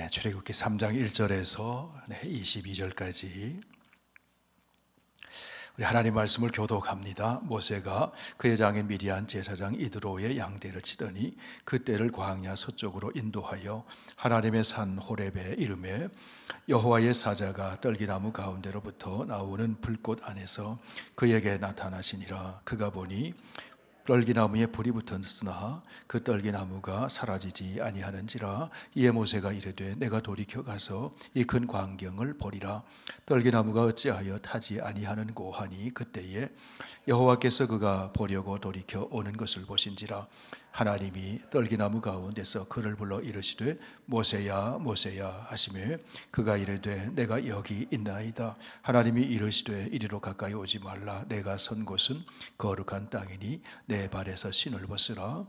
출애굽기 3장 1절에서 22절까지 우리 하나님 말씀을 교독합니다. 모세가 그의 장인 미디안 제사장 이드로의 양떼를 치더니 그 떼를 광야 서쪽으로 인도하여 하나님의 산 호렙에 이르매 여호와의 사자가 떨기나무 가운데로부터 나오는 불꽃 안에서 그에게 나타나시니라. 그가 보니 떨기나무에 불이 붙었으나 그 떨기나무가 사라지지 아니하는지라. 이에 모세가 이르되 내가 돌이켜 가서 이 큰 광경을 보리라. 떨기나무가 어찌하여 타지 아니하는고 하니 그때에 여호와께서 그가 보려고 돌이켜 오는 것을 보신지라. 하나님이 떨기나무 가운데서 그를 불러 이르시되 모세야 모세야 하시매 그가 이르되 내가 여기 있나이다. 하나님이 이르시되 이리로 가까이 오지 말라. 내가 선 곳은 거룩한 땅이니 내 발에서 신을 벗으라.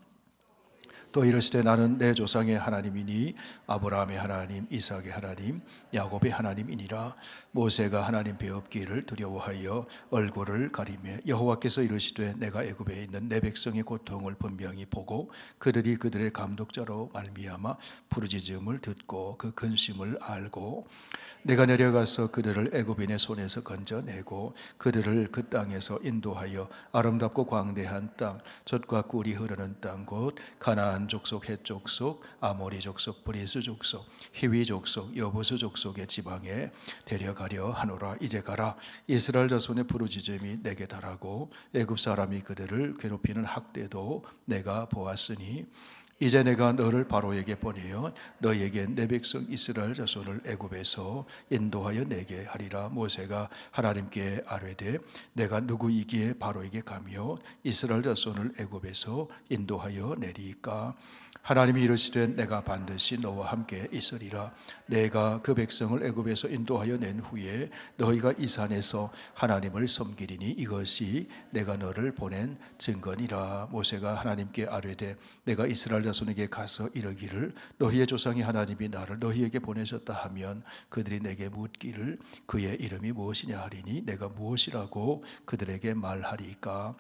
또 이르시되 나는 내 조상의 하나님이니 아브라함의 하나님, 이삭의 하나님, 야곱의 하나님이니라. 모세가 하나님 배웁기를 두려워하여 얼굴을 가리매 여호와께서 이르시되 내가 애굽에 있는 내 백성의 고통을 분명히 보고 그들이 그들의 감독자로 말미암아 부르짖음을 듣고 그 근심을 알고 내가 내려가서 그들을 애굽인의 손에서 건져내고 그들을 그 땅에서 인도하여 아름답고 광대한 땅, 젖과 꿀이 흐르는 땅 곧 가나안 족속, 헷 족속, 아모리 족속, 브리스 족속, 히위 족속, 여부스 족속의 지방에 데려가려 하노라. 이제 가라. 이스라엘 자손의 부르짖음이 내게 달하고 애굽 사람이 그들을 괴롭히는 학대도 내가 보았으니 이제 내가 너를 바로에게 보내어 너에게 내 백성 이스라엘 자손을 애굽에서 인도하여 내게 하리라. 모세가 하나님께 아뢰되 내가 누구이기에 바로에게 가며 이스라엘 자손을 애굽에서 인도하여 내리까? 하나님이 이르시되 내가 반드시 너와 함께 있으리라. 내가 그 백성을 애굽에서 인도하여 낸 후에 너희가 이 산에서 하나님을 섬기리니 이것이 내가 너를 보낸 증거니라. 모세가 하나님께 아뢰되 내가 이스라엘 자손에게 가서 이르기를 너희의 조상의 하나님이 나를 너희에게 보내셨다 하면 그들이 내게 묻기를 그의 이름이 무엇이냐 하리니 내가 무엇이라고 그들에게 말하리까?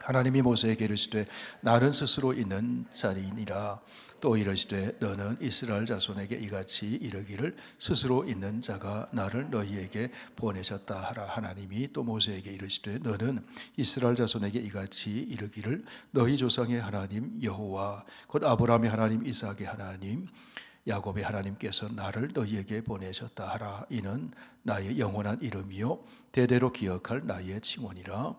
하나님이 모세에게 이르시되 나는 스스로 있는 자니라. 또 이르시되 너는 이스라엘 자손에게 이같이 이르기를 스스로 있는 자가 나를 너희에게 보내셨다 하라. 하나님이 또 모세에게 이르시되 너는 이스라엘 자손에게 이같이 이르기를 너희 조상의 하나님 여호와 곧 아브라함의 하나님, 이삭의 하나님, 야곱의 하나님께서 나를 너희에게 보내셨다 하라. 이는 나의 영원한 이름이요 대대로 기억할 나의 칭원이라.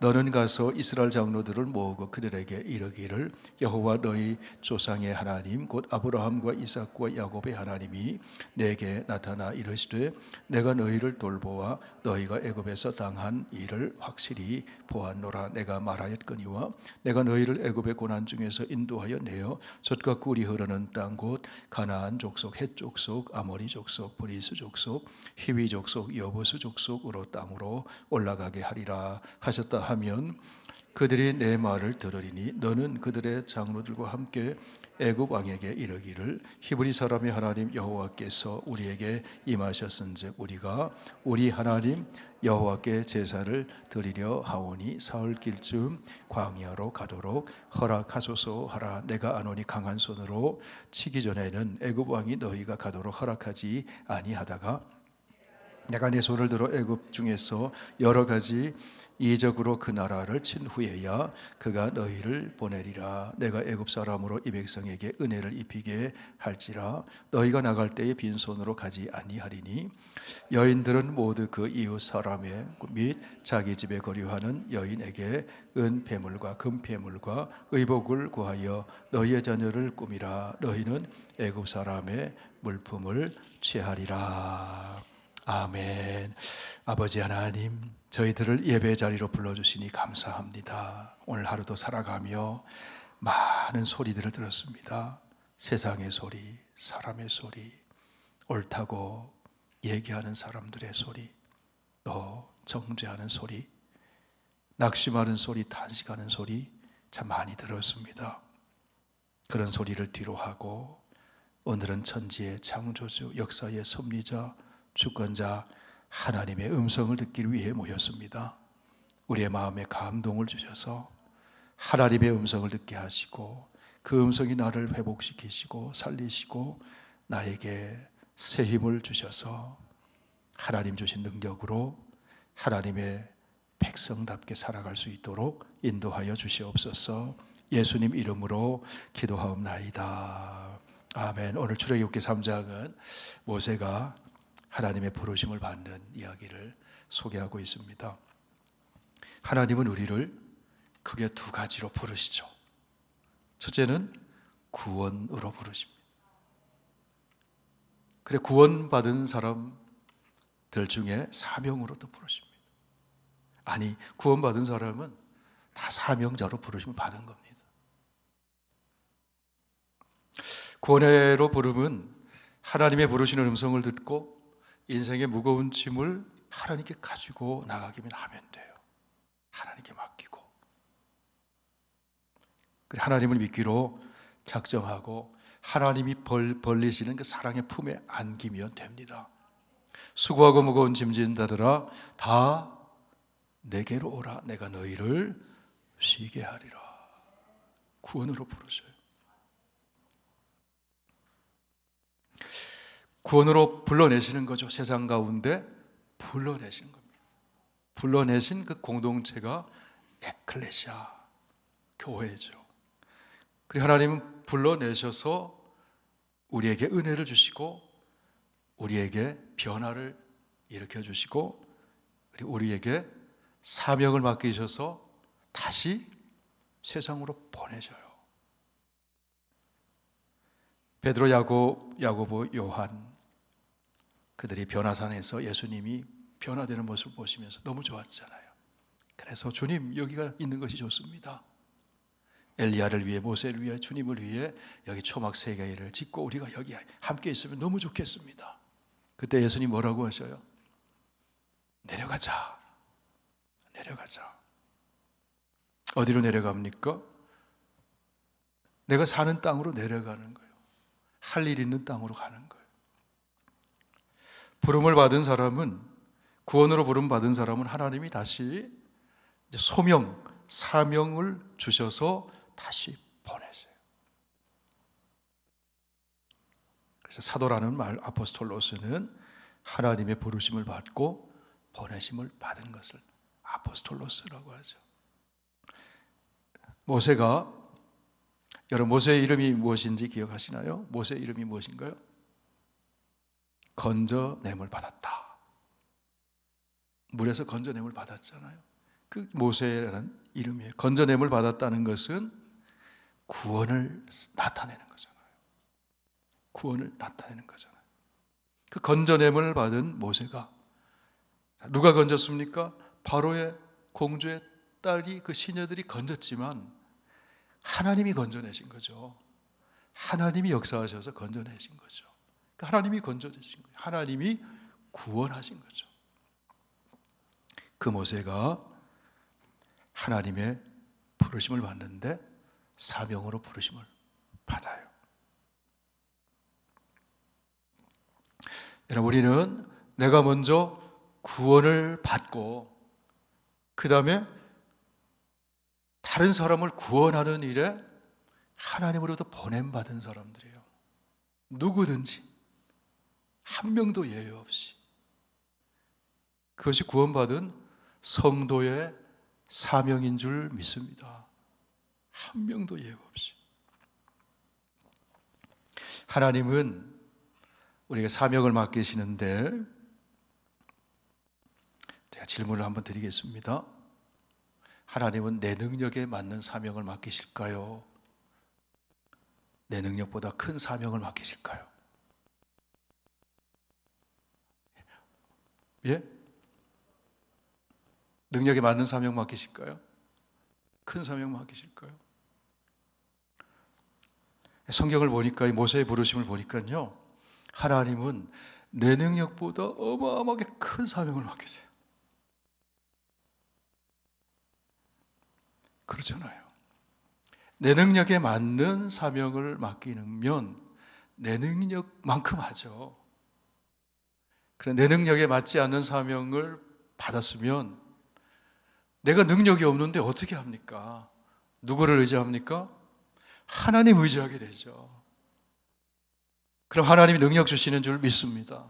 너는 가서 이스라엘 장로들을 모으고 그들에게 이르기를 여호와 너희 조상의 하나님 곧 아브라함과 이삭과 야곱의 하나님이 내게 나타나 이르시되 내가 너희를 돌보아 너희가 애굽에서 당한 일을 확실히 보았노라. 내가 말하였거니와 내가 너희를 애굽의 고난 중에서 인도하여 내어 젖과 꿀이 흐르는 땅 곧 가나안 족속, 헷 족속, 아모리 족속, 브리스 족속, 히위 족속, 여부스 족속으로 땅으로 올라가게 하리라 하셨다 하면 그들이 내 말을 들으리니 너는 그들의 장로들과 함께 애굽 왕에게 이르기를 히브리 사람의 하나님 여호와께서 우리에게 임하셨은즉 우리가 우리 하나님 여호와께 제사를 드리려 하오니 사흘길쯤 광야로 가도록 허락하소서 하라. 내가 아노니 강한 손으로 치기 전에는 애굽 왕이 너희가 가도록 허락하지 아니하다가 내가 네 손을 들어 애굽 중에서 여러 가지 이적으로 그 나라를 친 후에야 그가 너희를 보내리라. 내가 애굽 사람으로 이 백성에게 은혜를 입히게 할지라. 너희가 나갈 때에 빈손으로 가지 아니하리니 여인들은 모두 그 이웃 사람의 및 자기 집에 거류하는 여인에게 은폐물과 금폐물과 의복을 구하여 너희의 자녀를 꾸미라. 너희는 애굽 사람의 물품을 취하리라. 아멘. 아버지 하나님, 저희들을 예배 자리로 불러주시니 감사합니다. 오늘 하루도 살아가며 많은 소리들을 들었습니다. 세상의 소리, 사람의 소리, 옳다고 얘기하는 사람들의 소리, 또 정죄하는 소리, 낙심하는 소리, 탄식하는 소리 참 많이 들었습니다. 그런 소리를 뒤로하고 오늘은 천지의 창조주, 역사의 섭리자, 주권자 하나님의 음성을 듣기 위해 모였습니다. 우리의 마음에 감동을 주셔서 하나님의 음성을 듣게 하시고 그 음성이 나를 회복시키시고 살리시고 나에게 새 힘을 주셔서 하나님 주신 능력으로 하나님의 백성답게 살아갈 수 있도록 인도하여 주시옵소서. 예수님 이름으로 기도하옵나이다. 아멘. 오늘 출애굽기 3장은 모세가 하나님의 부르심을 받는 이야기를 소개하고 있습니다. 하나님은 우리를 크게 두 가지로 부르시죠. 첫째는 구원으로 부르십니다. 그래, 구원받은 사람들 중에 사명으로도 부르십니다. 아니, 구원받은 사람은 다 사명자로 부르심을 받은 겁니다. 구원으로 부름은 하나님의 부르시는 음성을 듣고 인생의 무거운 짐을 하나님께 가지고 나가기만 하면 돼요. 하나님께 맡기고, 하나님을 믿기로 작정하고 하나님이 벌리시는 그 사랑의 품에 안기면 됩니다. 수고하고 무거운 짐진 자들아 다 내게로 오라. 내가 너희를 쉬게 하리라. 구원으로 부르셔요. 구원으로 불러내시는 거죠. 세상 가운데 불러내시는 겁니다. 불러내신 그 공동체가 에클레시아, 교회죠. 그리고 하나님은 불러내셔서 우리에게 은혜를 주시고 우리에게 변화를 일으켜 주시고 그리고 우리에게 사명을 맡기셔서 다시 세상으로 보내셔요. 베드로, 야고보, 요한 그들이 변화산에서 예수님이 변화되는 모습을 보시면서 너무 좋았잖아요. 그래서 주님, 여기가 있는 것이 좋습니다. 엘리야를 위해, 모세를 위해, 주님을 위해 여기 초막 3개를 짓고 우리가 여기 함께 있으면 너무 좋겠습니다. 그때 예수님 뭐라고 하셔요? 내려가자. 내려가자. 어디로 내려갑니까? 내가 사는 땅으로 내려가는 거예요. 할 일 있는 땅으로 가는 거예요. 부름을 받은 사람은, 구원으로 부름 받은 사람은 하나님이 다시 이제 소명, 사명을 주셔서 다시 보내세요. 그래서 사도라는 말, 아포스톨로스는 하나님의 부르심을 받고 보내심을 받은 것을 아포스톨로스라고 하죠. 모세가, 여러분 모세의 이름이 무엇인지 기억하시나요? 모세의 이름이 무엇인가요? 건져냄을 받았다. 물에서 건져냄을 받았잖아요. 그 모세라는 이름이에요. 건져냄을 받았다는 것은 구원을 나타내는 거잖아요. 구원을 나타내는 거잖아요. 그 건져냄을 받은 모세가, 누가 건졌습니까? 바로의 공주의 딸이, 그 시녀들이 건졌지만 하나님이 건져내신 거죠. 하나님이 역사하셔서 건져내신 거죠. 그러니까 하나님이 건져내신 거예요. 하나님이 구원하신 거죠. 그 모세가 하나님의 부르심을 받는데 사명으로 부르심을 받아요. 여러분, 우리는 내가 먼저 구원을 받고 그 다음에 다른 사람을 구원하는 일에 하나님으로부터 보냄받은 사람들이에요. 누구든지 한 명도 예외 없이. 그것이 구원받은 성도의 사명인 줄 믿습니다. 한 명도 예외 없이. 하나님은 우리에게 사명을 맡기시는데, 제가 질문을 한번 드리겠습니다. 하나님은 내 능력에 맞는 사명을 맡기실까요? 내 능력보다 큰 사명을 맡기실까요? 예? 능력에 맞는 사명 맡기실까요? 큰 사명 맡기실까요? 성경을 보니까, 모세의 부르심을 보니까요, 하나님은 내 능력보다 어마어마하게 큰 사명을 맡기세요. 그렇잖아요. 내 능력에 맞는 사명을 맡기면 내 능력만큼 하죠. 그래, 내 능력에 맞지 않는 사명을 받았으면 내가 능력이 없는데 어떻게 합니까? 누구를 의지합니까? 하나님 의지하게 되죠. 그럼 하나님이 능력 주시는 줄 믿습니다.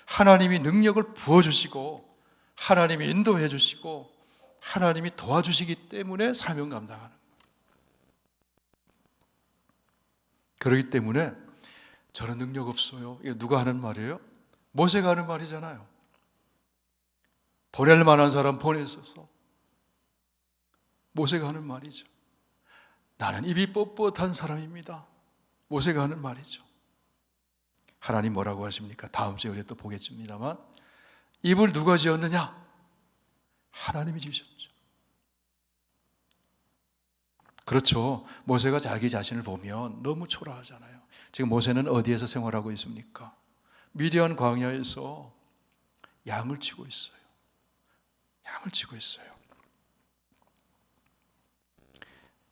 하나님이 능력을 부어주시고 하나님이 인도해 주시고 하나님이 도와주시기 때문에 사명 감당하는 거예요. 그렇기 때문에 저는 능력 없어요. 이거 누가 하는 말이에요? 모세가 하는 말이잖아요. 보낼 만한 사람 보냈어서 모세가 하는 말이죠. 나는 입이 뻣뻣한 사람입니다. 모세가 하는 말이죠. 하나님 뭐라고 하십니까? 다음 주에 우리 또 보겠습니다만 입을 누가 지었느냐? 하나님이 지으셨죠. 그렇죠. 모세가 자기 자신을 보면 너무 초라하잖아요. 지금 모세는 어디에서 생활하고 있습니까? 미디안 광야에서 양을 치고 있어요. 양을 치고 있어요.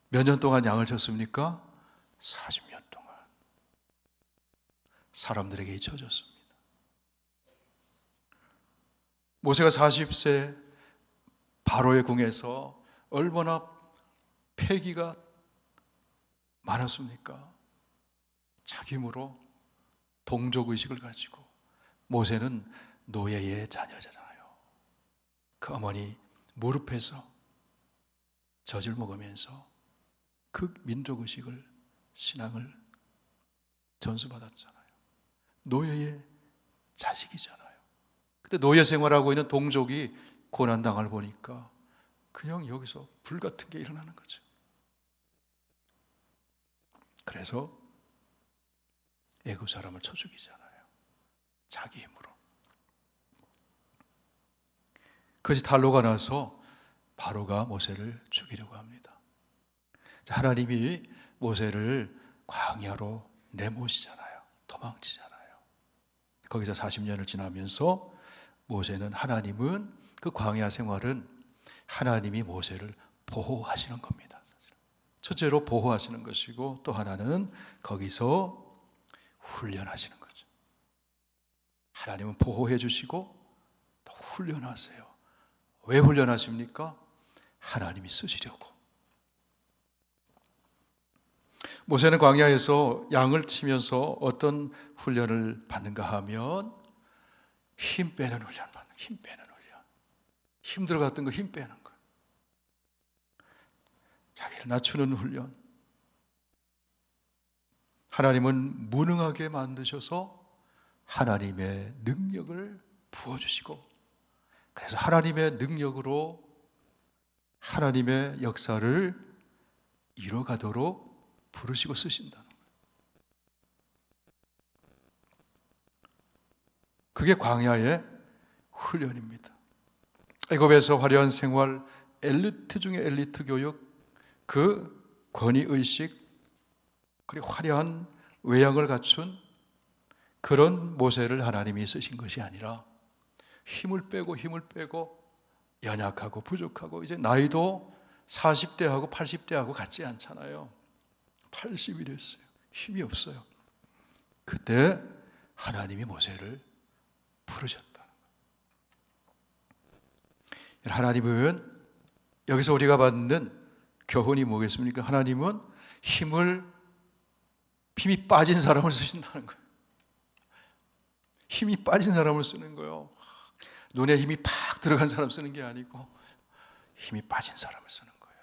몇 년 동안 양을 쳤습니까? 40년 동안. 사람들에게 잊혀졌습니다. 모세가 40세 바로의 궁에서 얼마나 패기가 많았습니까? 자기 힘으로 동족의식을 가지고 모세는 노예의 자녀잖아요. 그 어머니 무릎에서 젖을 먹으면서 그 민족의식을 신앙을 전수받았잖아요. 노예의 자식이잖아요. 근데 노예 생활하고 있는 동족이 고난당할 보니까 그냥 여기서 불같은 게 일어나는 거죠. 그래서 애굽 사람을 쳐 죽이잖아요. 자기 힘으로. 그것이 탄로가 나서 바로가 모세를 죽이려고 합니다. 자, 하나님이 모세를 광야로 내모시잖아요. 도망치잖아요. 거기서 40년을 지나면서 모세는 하나님은 그 광야 생활은 하나님이 모세를 보호하시는 겁니다. 첫째로 보호하시는 것이고 또 하나는 거기서 훈련하시는 거죠. 하나님은 보호해 주시고 또 훈련하세요. 왜 훈련하십니까? 하나님이 쓰시려고. 모세는 광야에서 양을 치면서 어떤 훈련을 받는가 하면 힘 빼는 훈련 받는, 힘 빼는 훈련. 힘들어갔던 거 힘 빼는 거. 자기를 낮추는 훈련. 하나님은 무능하게 만드셔서 하나님의 능력을 부어주시고 그래서 하나님의 능력으로 하나님의 역사를 이뤄가도록 부르시고 쓰신다는 거예요. 그게 광야의 훈련입니다. 애굽에서 화려한 생활, 엘리트 중에 엘리트 교육, 그 권위의식, 그리고 화려한 외양을 갖춘 그런 모세를 하나님이 쓰신 것이 아니라 힘을 빼고 연약하고 부족하고 이제 나이도 40대하고 80대하고 같지 않잖아요. 80이 됐어요. 힘이 없어요. 그때 하나님이 모세를 부르셨다. 하나님은 여기서 우리가 받는 교훈이 뭐겠습니까? 하나님은 힘이 빠진 사람을 쓰신다는 거예요. 힘이 빠진 사람을 쓰는 거예요. 눈에 힘이 팍 들어간 사람 쓰는 게 아니고 힘이 빠진 사람을 쓰는 거예요.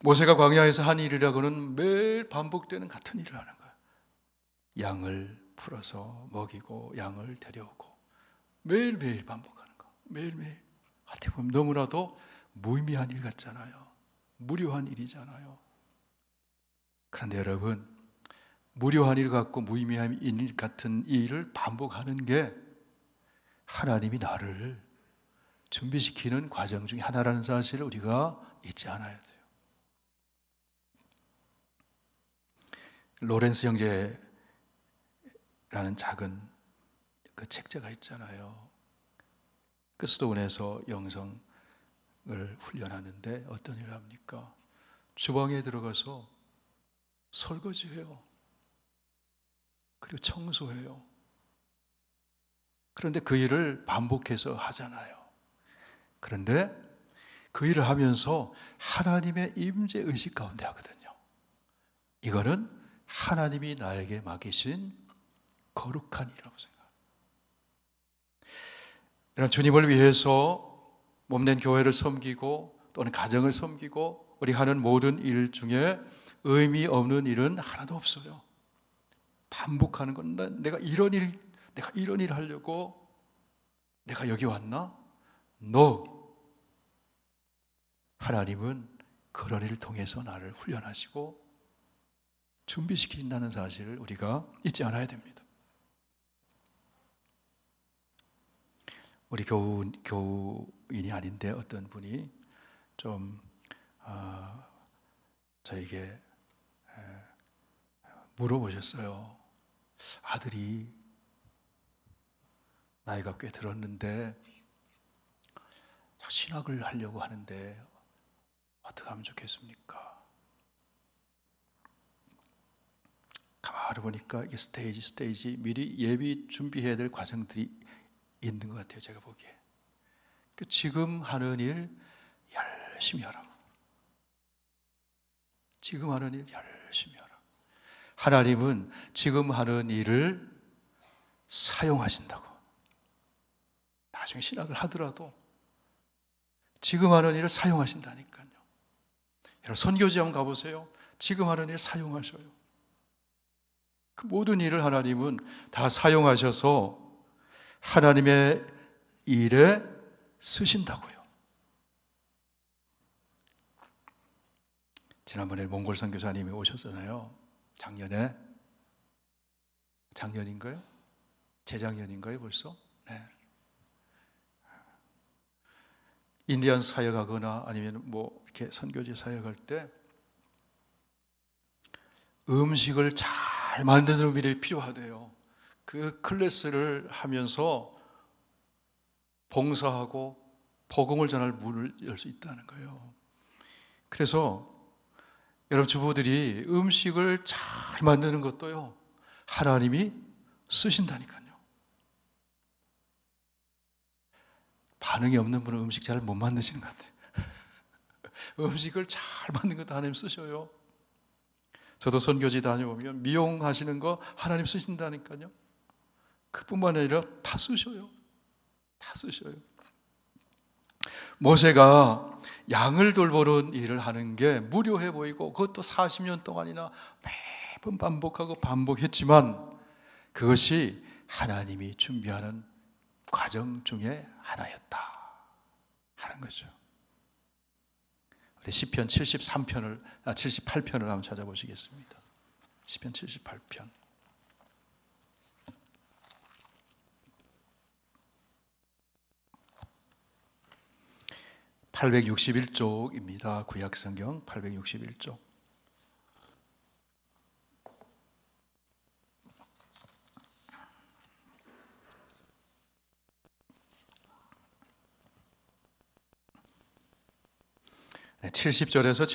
모세가 광야에서 한 일이라고는 매일 반복되는 같은 일을 하는 거예요. 양을 풀어서 먹이고 양을 데려오고 매일매일 반복하는 거. 매일매일. 어떻게 보면 너무나도 무의미한 일 같잖아요. 무료한 일이잖아요. 그런데 여러분, 무료한 일 같고 무의미한 일 같은 일을 반복하는 게 하나님이 나를 준비시키는 과정 중에 하나라는 사실을 우리가 잊지 않아야 돼요. 로렌스 형제라는 작은 그 책자가 있잖아요. 그 수도원에서 영성을 훈련하는데 어떤 일을 합니까? 주방에 들어가서 설거지해요. 그리고 청소해요. 그런데 그 일을 반복해서 하잖아요. 그런데 그 일을 하면서 하나님의 임재 의식 가운데 하거든요. 이거는 하나님이 나에게 맡기신 거룩한 일이라고 생각합니다. 이런 주님을 위해서 몸된 교회를 섬기고 또는 가정을 섬기고 우리 하는 모든 일 중에 의미 없는 일은 하나도 없어요. 반복하는 건 내가 이런 일 하려고 내가 여기 왔나? No. 하나님은 그런 일을 통해서 나를 훈련하시고 준비시킨다는 사실을 우리가 잊지 않아야 됩니다. 우리 교인이 아닌데 어떤 분이 좀 저에게 물어보셨어요. 아들이 나이가 꽤 들었는데 신학을 하려고 하는데 어떻게 하면 좋겠습니까? 가만히 보니까 이게 스테이지 미리 예비 준비해야 될 과정들이 있는 것 같아요. 제가 보기에 지금 하는 일 열심히 하라고. 지금 하는 일 열심히 하라고. 하나님은 지금 하는 일을 사용하신다고. 나중에 신학을 하더라도 지금 하는 일을 사용하신다니까요. 여러분 선교지 한번 가보세요. 지금 하는 일 사용하셔요. 그 모든 일을 하나님은 다 사용하셔서 하나님의 일에 쓰신다고요. 지난번에 몽골 선교사님이 오셨잖아요. 작년인가요? 재작년인가요 벌써? 네. 인디안 사역하거나 아니면 뭐 이렇게 선교지 사역할 때 음식을 잘 만드는 일이 필요하대요. 그 클래스를 하면서 봉사하고 복음을 전할 문을 열 수 있다는 거예요. 그래서 여러분 주부들이 음식을 잘 만드는 것도요, 하나님이 쓰신다니까요. 반응이 없는 분은 음식 잘 못 만드시는 것 같아요. 음식을 잘 만드는 것도 하나님 쓰셔요. 저도 선교지 다녀오면 미용하시는 거 하나님 쓰신다니까요. 그뿐만 아니라 다 쓰셔요. 다 쓰셔요. 모세가 양을 돌보는 일을 하는 게 무료해 보이고 그것도 40년 동안이나 매번 반복했지만 그것이 하나님이 준비하는 과정 중에 하나였다 하는 거죠. 우리 시편 78편을 한번 찾아보시겠습니다. 시편 78편. 861쪽입니다. 구약성경 861쪽. 네, 70절에서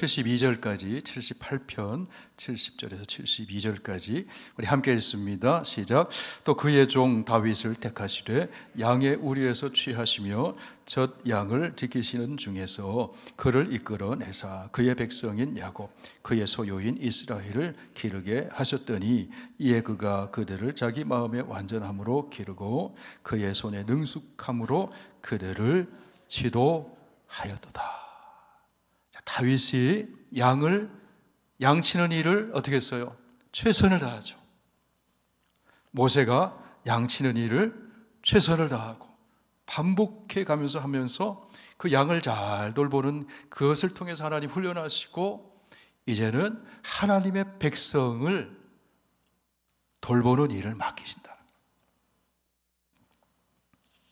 72절까지 78편 70절에서 72절까지 우리 함께 읽습니다. 시작. 또 그의 종 다윗을 택하시되 양의 우리에서 취하시며 젖 양을 지키시는 중에서 그를 이끌어내사 그의 백성인 야곱 그의 소유인 이스라엘을 기르게 하셨더니 이에 그가 그들을 자기 마음의 완전함으로 기르고 그의 손의 능숙함으로 그들을 지도하였도다. 다윗이 양치는 일을 어떻게 했어요? 최선을 다하죠. 모세가 양치는 일을 최선을 다하고 반복해 가면서 하면서 그 양을 잘 돌보는 그것을 통해서 하나님 훈련하시고 이제는 하나님의 백성을 돌보는 일을 맡기신다.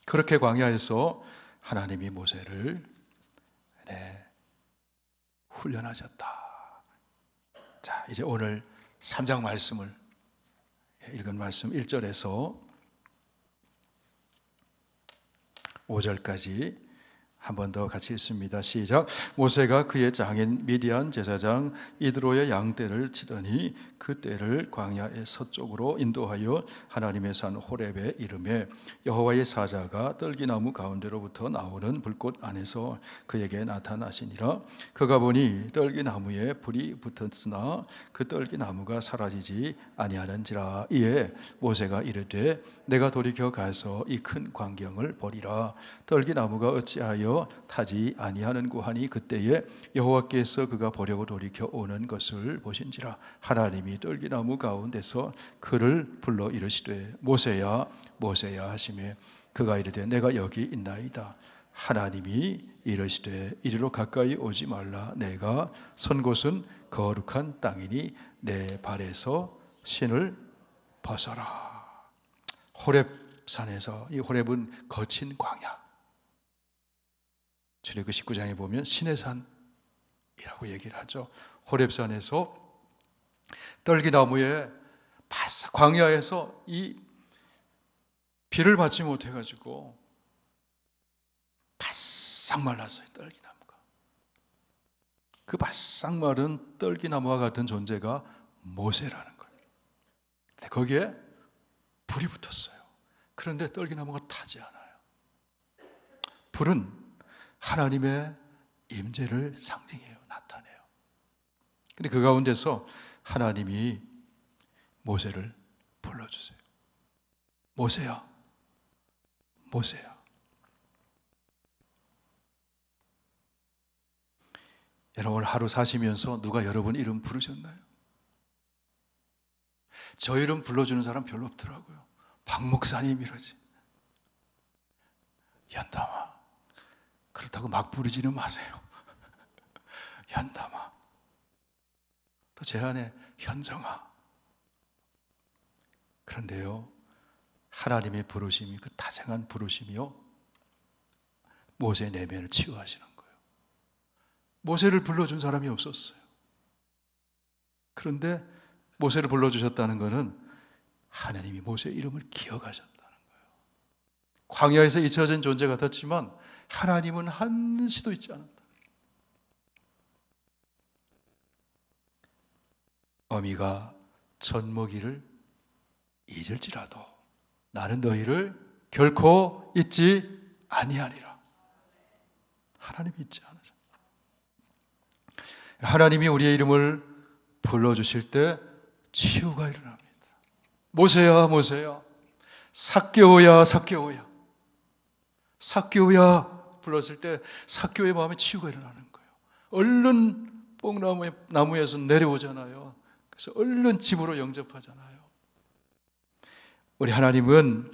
그렇게 광야에서 하나님이 모세를 훈련하셨다. 자, 이제 오늘 3장 말씀을 읽은 말씀 1절에서 5절까지 한 번 더 같이 읽습니다. 시작. 모세가 그의 장인 미디안 제사장 이드로의 양떼를 치더니 그 떼를 광야의 서쪽으로 인도하여 하나님의 산 호렙에 이르매 여호와의 사자가 떨기나무 가운데로부터 나오는 불꽃 안에서 그에게 나타나시니라. 그가 보니 떨기나무에 불이 붙었으나 그 떨기나무가 사라지지 아니하는지라. 이에 모세가 이르되 내가 돌이켜 가서 이 큰 광경을 보리라. 떨기나무가 어찌하여 타지 아니하는고 하니 그때에 여호와께서 그가 보려고 돌이켜 오는 것을 보신지라. 하나님이 떨기나무 가운데서 그를 불러 이르시되 모세야 모세야 하시매 그가 이르되 내가 여기 있나이다. 하나님이 이르시되 이리로 가까이 오지 말라. 내가 선 곳은 거룩한 땅이니 내 발에서 신을 벗어라. 호렙산에서, 이 호렙은 거친 광야, 출애굽 19장에 보면 신의 산이라고 얘기를 하죠. 호렙산에서 떨기나무에 바싹, 광야에서 이 비를 맞지 못해가지고 바싹 말랐어요. 떨기나무가. 그 바싹 마른 떨기나무와 같은 존재가 모세라는 거예요. 근데 거기에 불이 붙었어요. 그런데 떨기나무가 타지 않아요. 불은 하나님의 임재를 상징해요. 나타내요. 근데 그 가운데서 하나님이 모세를 불러주세요. 모세야, 모세야. 여러분 하루 사시면서 누가 여러분 이름 부르셨나요? 저 이름 불러주는 사람 별로 없더라고요. 박 목사님 이러지. 연담아. 그렇다고 막 부르지는 마세요. 연담아. 또 제 안에 현정아. 그런데요, 하나님의 부르심이, 그 다정한 부르심이요, 모세의 내면을 치유하시는 거예요. 모세를 불러준 사람이 없었어요. 그런데 모세를 불러주셨다는 것은 하나님이 모세의 이름을 기억하셨다는 거예요. 광야에서 잊혀진 존재 같았지만 하나님은 한시도 잊지 않았다. 어미가 젖먹이를 잊을지라도 나는 너희를 결코 잊지 아니하리라. 하나님이 잊지 않으셔. 하나님이 우리의 이름을 불러주실 때 치유가 일어납니다. 모세야 모세야, 삭개오야 삭개오야, 삭개오야 불렀을 때 삭개오의 마음에 치유가 일어나는 거예요. 얼른 뽕나무에서 내려오잖아요. 그래서 얼른 집으로 영접하잖아요. 우리 하나님은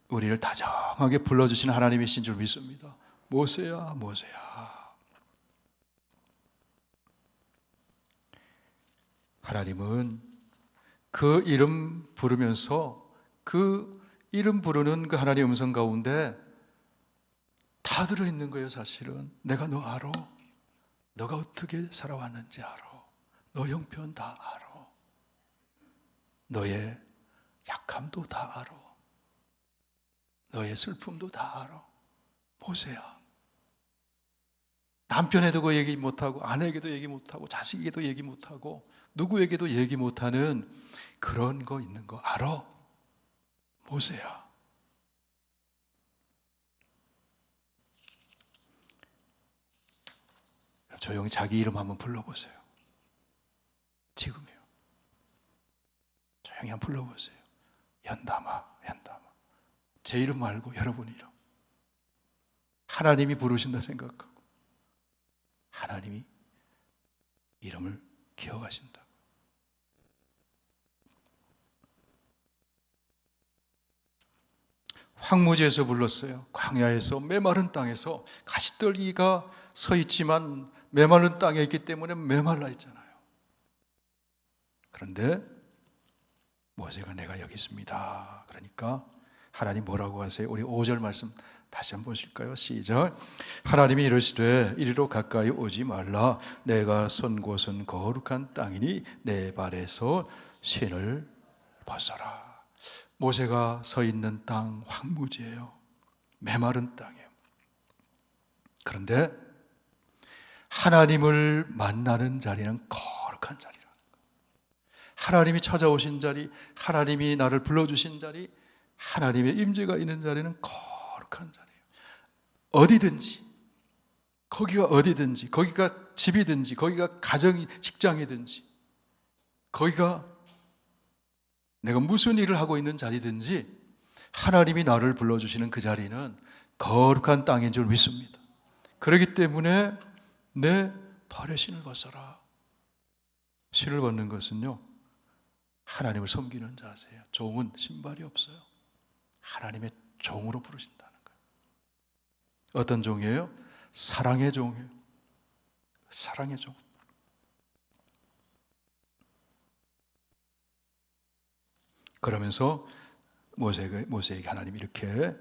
우리를 다정하게 불러주신 하나님이신 줄 믿습니다. 모세야 모세야. 하나님은 그 이름 부르면서 그 이름 부르는 그 하나님의 음성 가운데 다 들어있는 거예요. 사실은 내가 너 알아. 너가 어떻게 살아왔는지 알아. 너 형편 다 알아. 너의 약함도 다 알아. 너의 슬픔도 다 알아. 모세야. 남편에도 얘기 못하고, 아내에게도 얘기 못하고, 자식에게도 얘기 못하고, 누구에게도 얘기 못하는 그런 거 있는 거 알아? 모세야. 조용히 자기 이름 한번 불러보세요. 지금이요. 조용히 한번 불러보세요. 연담아, 연담아. 제 이름 말고 여러분 이름. 하나님이 부르신다 생각하고 하나님이 이름을 기억하신다. 황무지에서 불렀어요. 광야에서, 메마른 땅에서. 가시떨기가 서 있지만 메마른 땅에 있기 때문에 메말라 있잖아요. 그런데 모세가 내가 여기 있습니다. 그러니까 하나님 뭐라고 하세요? 우리 5절 말씀 다시 한번 보실까요? 시작. 하나님이 이르시되 이리로 가까이 오지 말라. 내가 선 곳은 거룩한 땅이니 내 발에서 신을 벗어라. 모세가 서 있는 땅 황무지예요. 메마른 땅이에요. 그런데 하나님을 만나는 자리는 거룩한 자리라는 거예요. 하나님이 찾아오신 자리, 하나님이 나를 불러주신 자리, 하나님의 임재가 있는 자리는 거룩한 자리예요. 어디든지, 거기가 어디든지, 거기가 집이든지, 거기가 가정이, 직장이든지, 거기가 내가 무슨 일을 하고 있는 자리든지 하나님이 나를 불러주시는 그 자리는 거룩한 땅인 줄 믿습니다. 그렇기 때문에 내 발에 신을 벗어라. 신을 벗는 것은요, 하나님을 섬기는 자세예요. 종은 신발이 없어요. 하나님의 종으로 부르신다는 거예요. 어떤 종이에요? 사랑의 종이에요. 사랑의 종. 그러면서 모세에게 하나님이 이렇게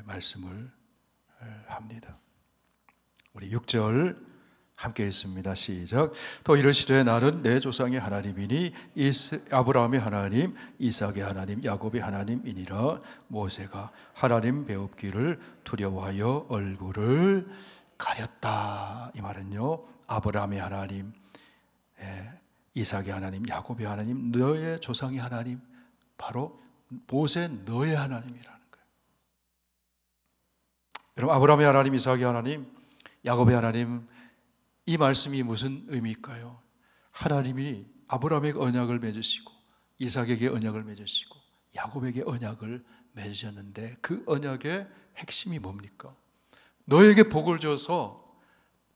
말씀을 합니다. 우리 6절 함께 읽습니다. 시작. 또 이르시되 나는 내 조상의 하나님이니 아브라함의 하나님, 이삭의 하나님, 야곱의 하나님이니라. 모세가 하나님 배웁기를 두려워하여 얼굴을 가렸다. 이 말은요, 아브라함의 하나님, 이삭의 하나님, 야곱의 하나님, 너의 조상의 하나님, 바로 모세 너의 하나님이라는 거예요. 여러분, 아브라함의 하나님, 이삭의 하나님, 야곱의 하나님, 이 말씀이 무슨 의미일까요? 하나님이 아브라함에게 언약을 맺으시고 이삭에게 언약을 맺으시고 야곱에게 언약을 맺으셨는데 그 언약의 핵심이 뭡니까? 너에게 복을 줘서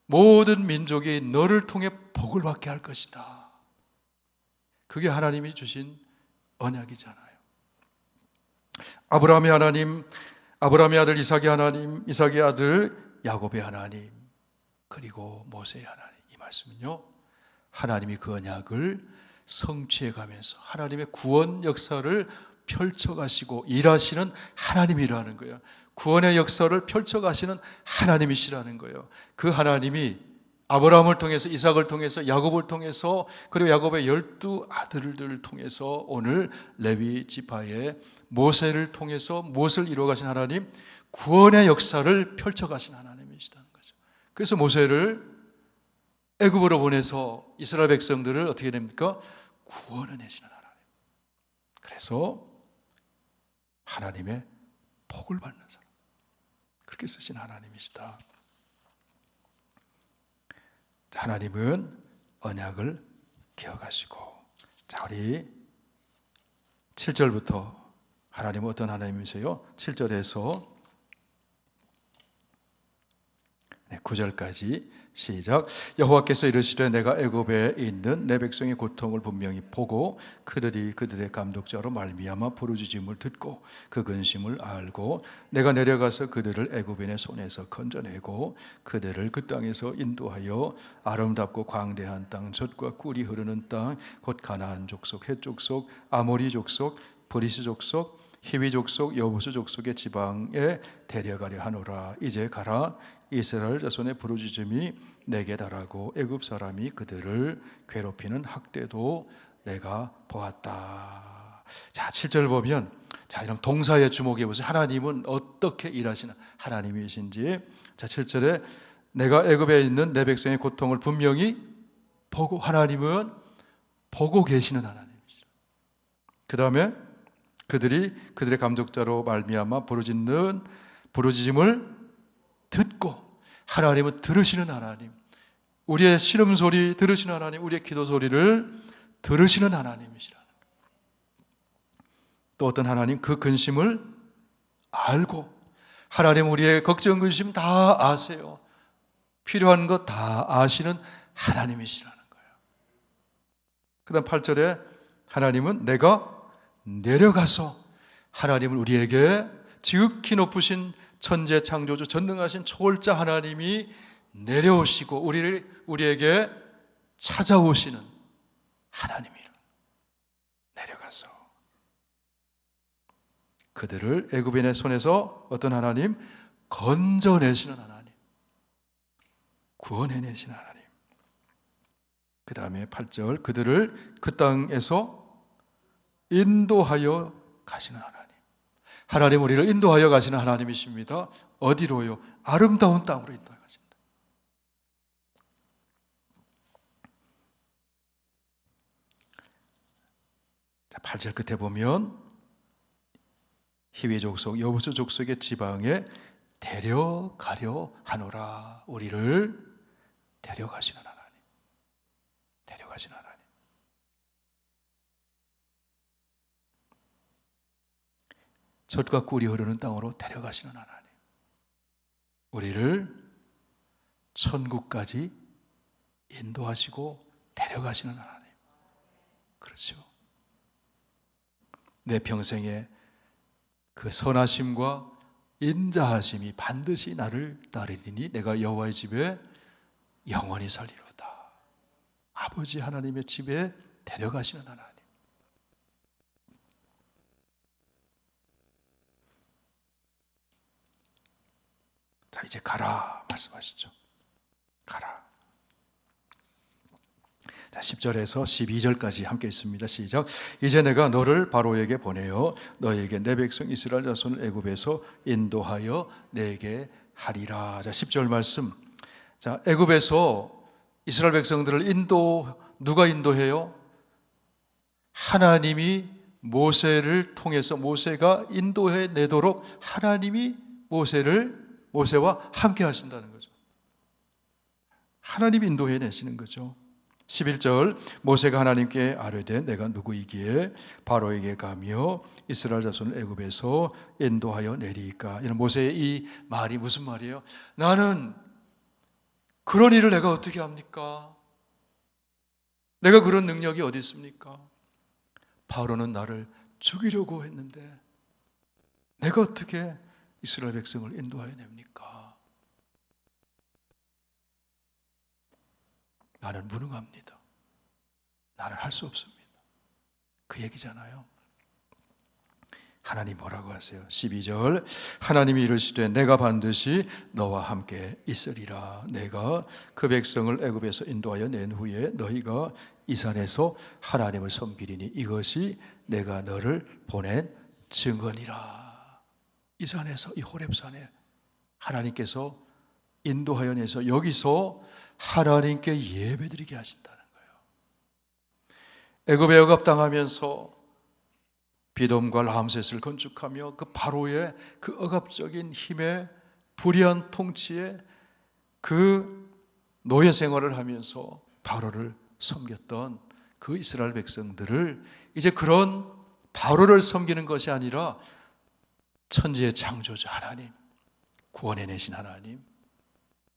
모든 민족이 너를 통해 복을 받게 할 것이다. 그게 하나님이 주신 언약이잖아요. 아브라함의 하나님, 아브라함의 아들 이삭의 하나님, 이삭의 아들 야곱의 하나님, 그리고 모세의 하나님. 이 말씀은요, 하나님이 그 언약을 성취해 가면서 하나님의 구원 역사를 펼쳐가시고 일하시는 하나님이라는 거예요. 구원의 역사를 펼쳐가시는 하나님이시라는 거예요. 그 하나님이 아브라함을 통해서, 이삭을 통해서, 야곱을 통해서, 그리고 야곱의 12 아들들을 통해서 오늘 레위 지파의 모세를 통해서 무엇을 이루어가신 하나님? 구원의 역사를 펼쳐가신 하나님이시다는 거죠. 그래서 모세를 애굽으로 보내서 이스라엘 백성들을 어떻게 됩니까? 구원해내시는 하나님. 그래서 하나님의 복을 받는 사람, 그렇게 쓰신 하나님이시다. 하나님은 언약을 기억하시고, 자, 우리 7절부터 하나님은 어떤 하나님이세요? 7절에서 9절까지 시작. 여호와께서 이르시되 내가 애굽에 있는 내 백성의 고통을 분명히 보고 그들이 그들의 감독자로 말미암아 부르짖음을 듣고 그 근심을 알고 내가 내려가서 그들을 애굽인의 손에서 건져내고 그들을 그 땅에서 인도하여 아름답고 광대한 땅, 젖과 꿀이 흐르는 땅, 곧 가나안 족속, 헷 족속, 아모리 족속, 브리스 족속, 히위 족속, 여부수 족속의 지방에 데려가려 하노라. 이제 가라. 이스라엘 자손의 부르짖음이 내게 달하고 애굽 사람이 그들을 괴롭히는 학대도 내가 보았다. 자, 7절 보면, 자, 이런 동사에 주목해 보세요. 하나님은 어떻게 일하시는 하나님이신지. 자, 7절에 내가 애굽에 있는 내 백성의 고통을 분명히 보고, 하나님은 보고 계시는 하나님이시죠. 그 다음에 그들이 그들의 감독자로 말미암아 부르짖음을 듣고, 하나님은 들으시는 하나님, 우리의 신음소리 들으시는 하나님, 우리의 기도 소리를 들으시는 하나님이시라는 거예요. 또 어떤 하나님, 그 근심을 알고, 하나님 우리의 걱정 근심 다 아세요. 필요한 것 다 아시는 하나님이시라는 거예요. 그 다음 8절에 하나님은 내가 내려가서, 하나님은 우리에게 지극히 높으신 천재 창조주 전능하신 초월자 하나님이 내려오시고 우리에게 찾아오시는 하나님이라. 내려가서 그들을 애굽인의 손에서 어떤 하나님? 건져내시는 하나님, 구원해내시는 하나님. 그 다음에 8절, 그들을 그 땅에서 인도하여 가시는 하나님. 하나님 우리를 인도하여 가시는 하나님이십니다. 어디로요? 아름다운 땅으로 인도하여 가신다. 자, 8절 끝에 보면 히위 족속, 여부수 족속의 지방에 데려가려 하노라. 우리를 데려가시는 하나님, 데려가시는 하나님. 젖과 꿀이 흐르는 땅으로 데려가시는 하나님, 우리를 천국까지 인도하시고 데려가시는 하나님. 그렇죠. 내 평생에 그 선하심과 인자하심이 반드시 나를 따르리니 내가 여호와의 집에 영원히 살리로다. 아버지 하나님의 집에 데려가시는 하나님. 자, 이제 가라 말씀하시죠. 가라. 자, 10절에서 12절까지 함께 있습니다. 시작. 이제 내가 너를 바로에게 보내어 너에게 내 백성 이스라엘 자손을 애굽에서 인도하여 내게 하리라. 자, 10절 말씀. 자, 애굽에서 이스라엘 백성들을 누가 인도해요? 하나님이 모세를 통해서, 모세가 인도해 내도록 하나님이 모세와 함께 하신다는 거죠. 하나님이 인도해 내시는 거죠. 11절, 모세가 하나님께 아뢰되 내가 누구이기에 바로에게 가며 이스라엘 자손을 애굽에서 인도하여 내리까. 이런 모세의 이 말이 무슨 말이에요? 나는 그런 일을 내가 어떻게 합니까? 내가 그런 능력이 어디 있습니까? 바로는 나를 죽이려고 했는데 내가 어떻게 이스라엘 백성을 인도하여 냅니까? 나는 무능합니다. 나는 할 수 없습니다. 그 얘기잖아요. 하나님 뭐라고 하세요? 12절, 하나님이 이르시되 내가 반드시 너와 함께 있으리라. 내가 그 백성을 애굽에서 인도하여 낸 후에 너희가 이 산에서 하나님을 섬기리니 이것이 내가 너를 보낸 증언이라. 이 산에서, 이 호렙산에 하나님께서 인도하여 내서 여기서 하나님께 예배드리게 하신다는 거예요. 애굽에 억압당하면서 비돔과 람셋을 건축하며 그 바로의 그 억압적인 힘에, 불의한 통치에 그 노예 생활을 하면서 바로를 섬겼던 그 이스라엘 백성들을 이제 그런 바로를 섬기는 것이 아니라 천지의 창조주 하나님, 구원해내신 하나님,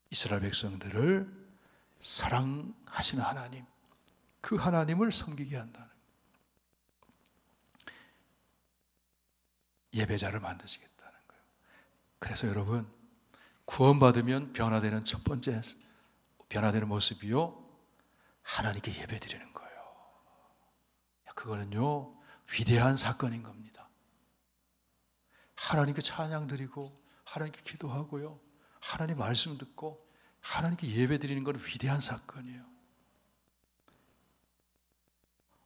이스라엘 백성들을 사랑하시는 하나님, 그 하나님을 섬기게 한다는 예배자를 만드시겠다는 거예요. 그래서 여러분, 구원받으면 변화되는 첫 번째 변화되는 모습이요, 하나님께 예배드리는 거예요. 그거는요 위대한 사건인 겁니다. 하나님께 찬양 드리고 하나님께 기도하고요, 하나님 말씀 듣고 하나님께 예배드리는 건 위대한 사건이에요.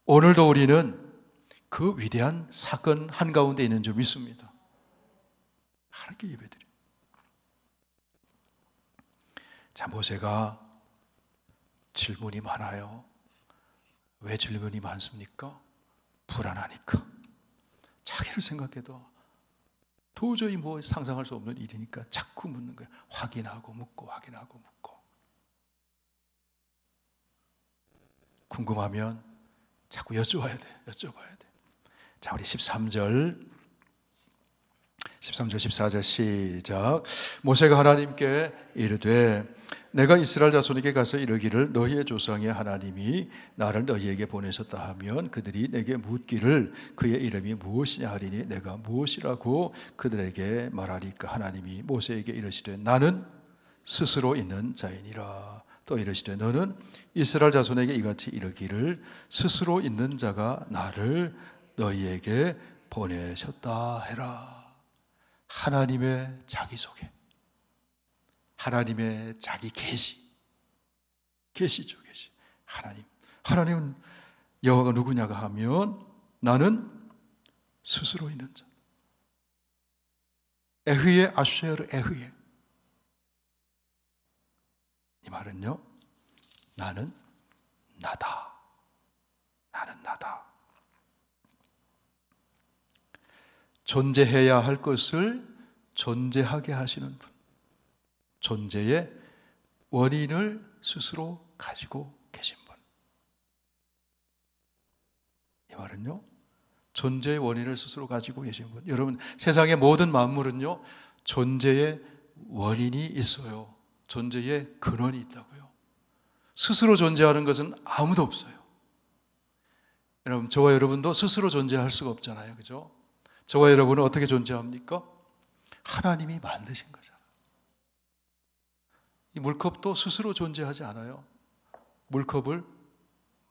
오늘도 우리는 그 위대한 사건 한가운데 있는 줄 믿습니다. 하나님께 예배드려요. 자, 모세가 질문이 많아요. 왜 질문이 많습니까? 불안하니까. 자기를 생각해도 도저히 상상할 수 없는 일이니까 자꾸 묻는 거예요. 확인하고 묻고 확인하고 묻고. 궁금하면 자꾸 여쭤봐야 돼. 자, 우리 13절 14절 시작. 모세가 하나님께 이르되 내가 이스라엘 자손에게 가서 이르기를 너희의 조상의 하나님이 나를 너희에게 보내셨다 하면 그들이 내게 묻기를 그의 이름이 무엇이냐 하리니 내가 무엇이라고 그들에게 말하리까. 하나님이 모세에게 이르시되 나는 스스로 있는 자이니라. 또 이르시되 너는 이스라엘 자손에게 이같이 이르기를 스스로 있는 자가 나를 너희에게 보내셨다 해라. 하나님의 자기소개, 하나님의 자기 계시죠. 하나님은 여호와가 누구냐가 하면 나는 스스로 있는 자, 에흐예 아쉐르 에흐예. 이 말은요, 나는 나다. 나는 나다. 존재해야 할 것을 존재하게 하시는 분. 존재의 원인을 스스로 가지고 계신 분. 이 말은요, 존재의 원인을 스스로 가지고 계신 분. 여러분, 세상의 모든 만물은요, 존재의 원인이 있어요. 존재의 근원이 있다고요. 스스로 존재하는 것은 아무도 없어요. 여러분, 저와 여러분도 스스로 존재할 수가 없잖아요. 그죠? 저와 여러분은 어떻게 존재합니까? 하나님이 만드신 거잖아요. 이 물컵도 스스로 존재하지 않아요. 물컵을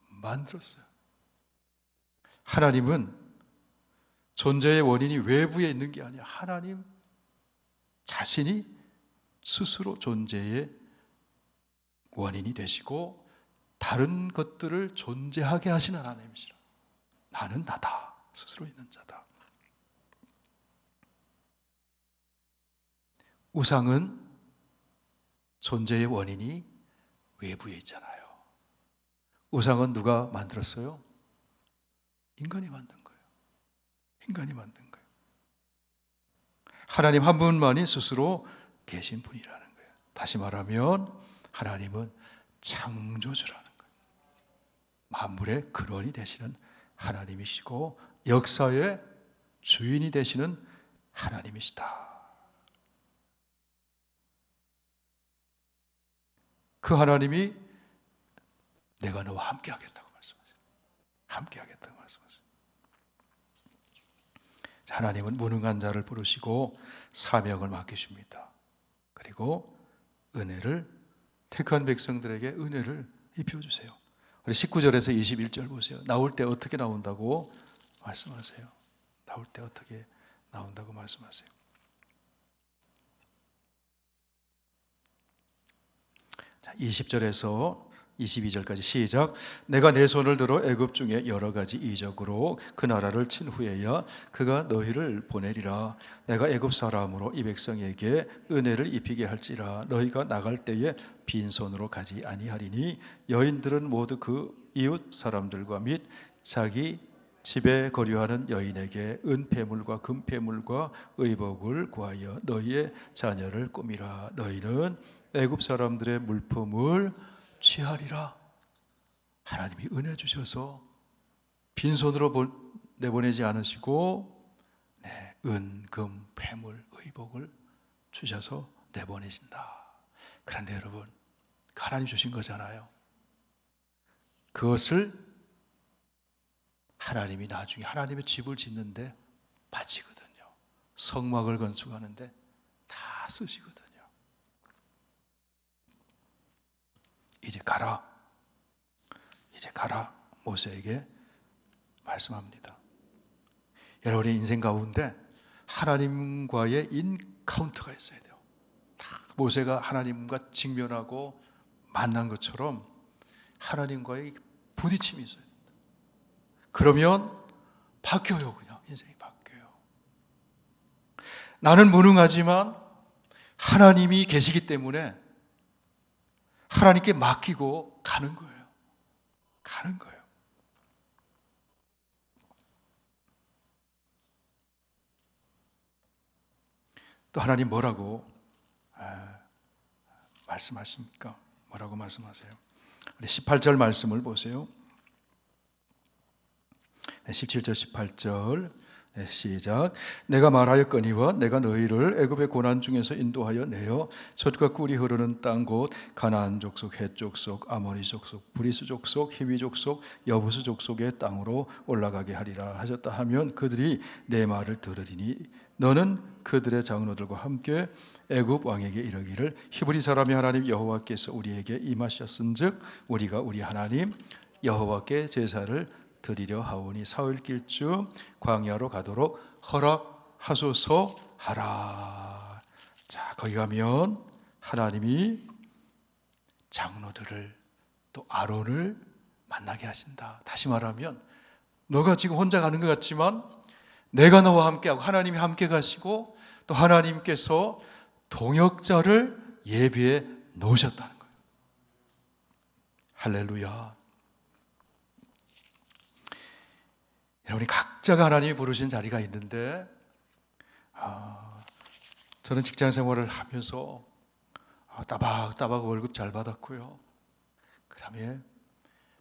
만들었어요. 하나님은 존재의 원인이 외부에 있는 게 아니야. 하나님 자신이 스스로 존재의 원인이 되시고 다른 것들을 존재하게 하시는 하나님이시라. 나는 나다. 스스로 있는 자다. 우상은 존재의 원인이 외부에 있잖아요. 우상은 누가 만들었어요? 인간이 만든 거예요. 인간이 만든 거예요. 하나님 한 분만이 스스로 계신 분이라는 거예요. 다시 말하면 하나님은 창조주라는 거예요. 만물의 근원이 되시는 하나님이시고 역사의 주인이 되시는 하나님이시다. 그 하나님이 내가 너와 함께 하겠다고 말씀하세요. 함께 하겠다고 말씀하세요. 하나님은 무능한 자를 부르시고 사명을 맡기십니다. 그리고 은혜를 택한 백성들에게 은혜를 입혀주세요. 우리 19절에서 21절 보세요. 나올 때 어떻게 나온다고 말씀하세요. 나올 때 어떻게 나온다고 말씀하세요. 20절에서 22절까지 시작. 내가 내 손을 들어 애굽 중에 여러 가지 이적으로 그 나라를 친 후에야 그가 너희를 보내리라. 내가 애굽 사람으로 이 백성에게 은혜를 입히게 할지라. 너희가 나갈 때에 빈손으로 가지 아니하리니 여인들은 모두 그 이웃 사람들과 및 자기 집에 거류하는 여인에게 은폐물과 금폐물과 의복을 구하여 너희의 자녀를 꾸미라. 너희는 애굽 사람들의 물품을 취하리라. 하나님이 은혜 주셔서 빈손으로 내보내지 않으시고 은, 금, 폐물, 의복을 주셔서 내보내신다. 그런데 여러분, 하나님 주신 거잖아요. 그것을 하나님이 나중에 하나님의 집을 짓는데 바치거든요. 성막을 건축하는데 다 쓰시거든요. 이제 가라. 이제 가라. 모세에게 말씀합니다. 여러분의 인생 가운데 하나님과의 인카운터가 있어야 돼요. 모세가 하나님과 직면하고 만난 것처럼 하나님과의 부딪힘이 있어야 됩니다. 그러면 바뀌어요. 그냥 인생이 바뀌어요. 나는 무능하지만 하나님이 계시기 때문에 하나님께 맡기고 가는 거예요. 가는 거예요. 또 하나님 뭐라고 말씀하십니까? 뭐라고 말씀하세요? 18절 말씀을 보세요. 17절 18절 시작. 내가 말하였거니와 내가 너희를 애굽의 고난 중에서 인도하여 내어 젖과 꿀이 흐르는 땅 곧 가나안 족속, 헷 족속, 아모리 족속, 브리스 족속, 히위 족속, 여부스 족속의 땅으로 올라가게 하리라 하셨다 하면 그들이 내 말을 들으리니 너는 그들의 장로들과 함께 애굽 왕에게 이르기를 히브리 사람의 하나님 여호와께서 우리에게 임하셨은즉 우리가 우리 하나님 여호와께 제사를 드리려 하오니 사흘길쯤 광야로 가도록 허락하소서 하라. 자, 거기 가면 하나님이 장로들을 또 아론을 만나게 하신다. 다시 말하면 너가 지금 혼자 가는 것 같지만 내가 너와 함께하고 하나님이 함께 가시고 또 하나님께서 동역자를 예비해 놓으셨다는 거예요. 할렐루야. 여러분이 각자가 하나님이 부르신 자리가 있는데, 저는 직장 생활을 하면서 따박따박 월급 잘 받았고요. 그 다음에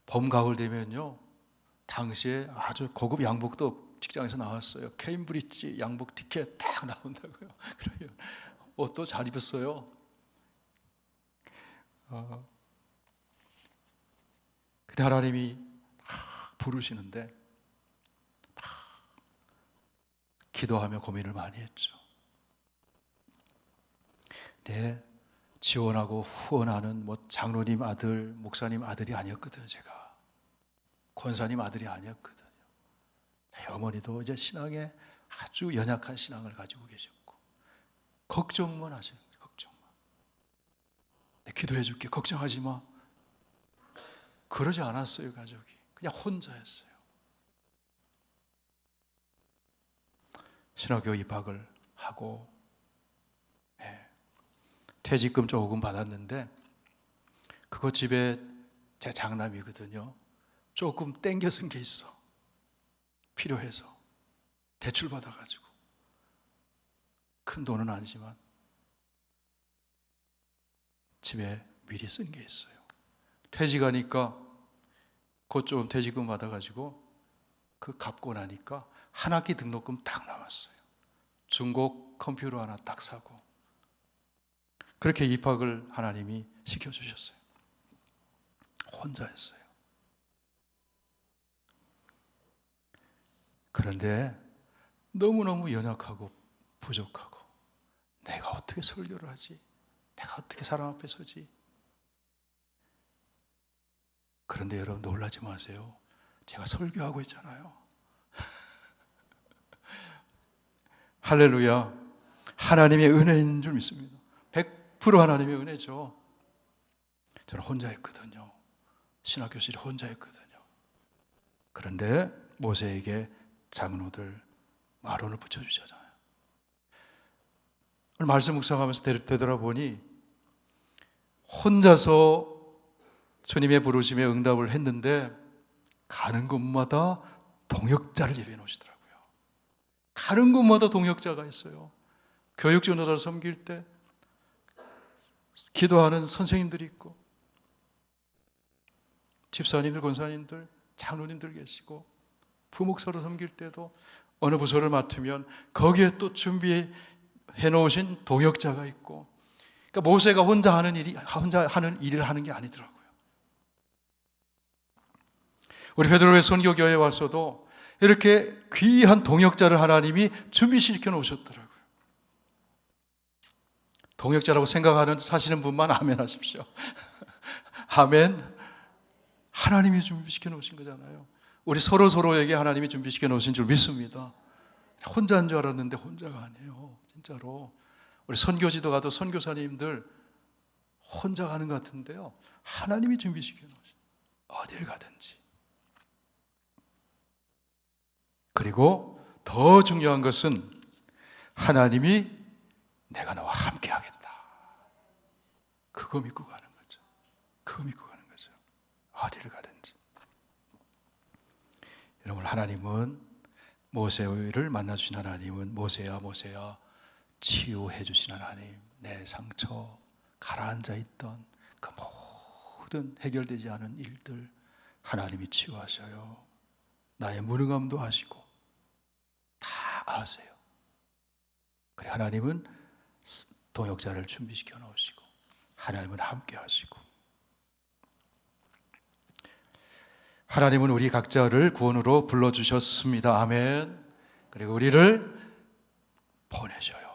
봄, 가을 되면요, 당시에 아주 고급 양복도 직장에서 나왔어요. 케임브리지 양복 티켓 딱 나온다고요. 그러면 옷도 잘 입었어요. 그때 하나님이 부르시는데 기도하며 고민을 많이 했죠. 네, 지원하고 후원하는 장로님 아들, 목사님 아들이 아니었거든요. 제가 권사님 아들이 아니었거든요. 어머니도 이제 신앙에 아주 연약한 신앙을 가지고 계셨고, 걱정만 하시는 거예요. 걱정만. 기도해 줄게, 걱정하지 마. 그러지 않았어요. 가족이 그냥 혼자였어요. 신학교 입학을 하고 퇴직금 조금 받았는데, 그거 집에 제 장남이거든요. 조금 땡겨 쓴 게 있어. 필요해서 대출 받아가지고, 큰 돈은 아니지만 집에 미리 쓴 게 있어요. 퇴직하니까 곧 좀 퇴직금 받아가지고 그 갚고 나니까 한 학기 등록금 딱 남았어요. 중고 컴퓨터 하나 딱 사고, 그렇게 입학을 하나님이 시켜주셨어요. 혼자 했어요. 그런데 너무너무 연약하고 부족하고, 내가 어떻게 설교를 하지? 내가 어떻게 사람 앞에 서지? 그런데 여러분 놀라지 마세요. 제가 설교하고 있잖아요. 할렐루야. 하나님의 은혜인 줄 믿습니다. 100% 하나님의 은혜죠. 저는 혼자 했거든요. 신학교실에 혼자 했거든요. 그런데 모세에게 장로들 마론을 붙여주잖아요. 오늘 말씀 묵상하면서 되돌아보니 혼자서 주님의 부르심에 응답을 했는데 가는 곳마다 동역자를 예비해 놓으시더라고요. 가는 곳마다 동역자가 있어요. 교육전도자를 섬길 때 기도하는 선생님들이 있고, 집사님들, 권사님들, 장로님들 계시고, 부목사로 섬길 때도 어느 부서를 맡으면 거기에 또 준비해 놓으신 동역자가 있고, 그러니까 모세가 혼자 하는 일을 하는 게 아니더라고요. 우리 베드로의 선교교회에 와서도 이렇게 귀한 동역자를 하나님이 준비시켜 놓으셨더라고요. 동역자라고 생각하는 사시는 분만 아멘 하십시오. 아멘. 하나님이 준비시켜 놓으신 거잖아요. 우리 서로에게 하나님이 준비시켜 놓으신 줄 믿습니다. 혼자인 줄 알았는데 혼자가 아니에요. 진짜로. 우리 선교지도 가도 선교사님들 혼자 가는 것 같은데요, 하나님이 준비시켜 놓으신, 어딜 가든지. 그리고 더 중요한 것은 하나님이 내가 너와 함께 하겠다, 그거 믿고 가는 거죠. 그거 믿고 가는 거죠. 어디를 가든지. 여러분, 하나님은, 모세를 만나주신 하나님은 모세야 치유해 주신 하나님, 내 상처, 가라앉아 있던 그 모든 해결되지 않은 일들 하나님이 치유하셔요. 나의 무능함도 아시고 다 아세요. 그래, 하나님은 동역자를 준비시켜 놓으시고, 하나님은 함께 하시고, 하나님은 우리 각자를 구원으로 불러주셨습니다. 아멘. 그리고 우리를 보내셔요.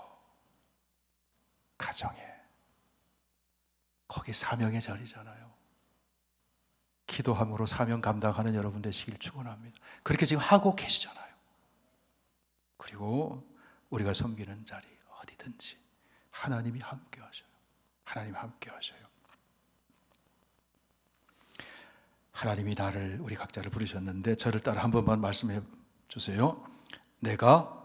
가정에. 거기 사명의 자리잖아요. 기도함으로 사명 감당하는 여러분 되시길 축원합니다. 그렇게 지금 하고 계시잖아요. 그리고 우리가 섬기는 자리 어디든지 하나님이 함께 하셔요. 하나님 함께 하셔요. 하나님이 나를, 우리 각자를 부르셨는데 저를 따라 한 번만 말씀해 주세요. 내가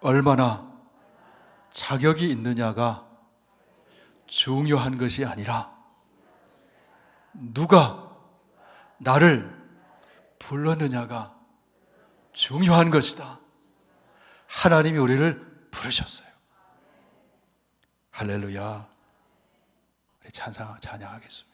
얼마나 자격이 있느냐가 중요한 것이 아니라 누가 나를 불렀느냐가 중요한 것이다. 하나님이 우리를 부르셨어요. 할렐루야. 우리 찬양하겠습니다.